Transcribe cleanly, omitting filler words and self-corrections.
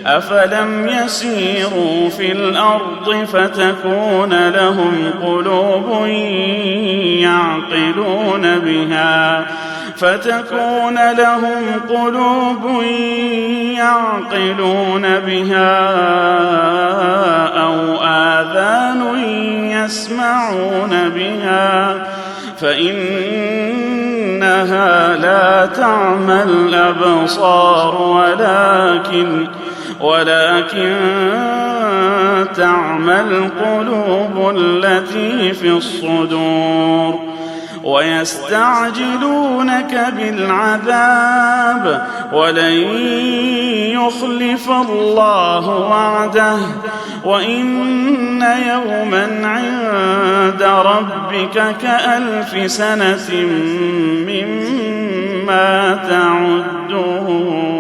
أفلم يسيروا في الأرض فتكون لهم قلوب يعقلون بها أو آذان يسمعون بها فإنها لا تعمى الأبصار ولكن تعمى القلوب التي في الصدور. ويستعجلونك بالعذاب ولن يخلف الله وعده وإن يوما عند ربك كألف سنة مما تعدون.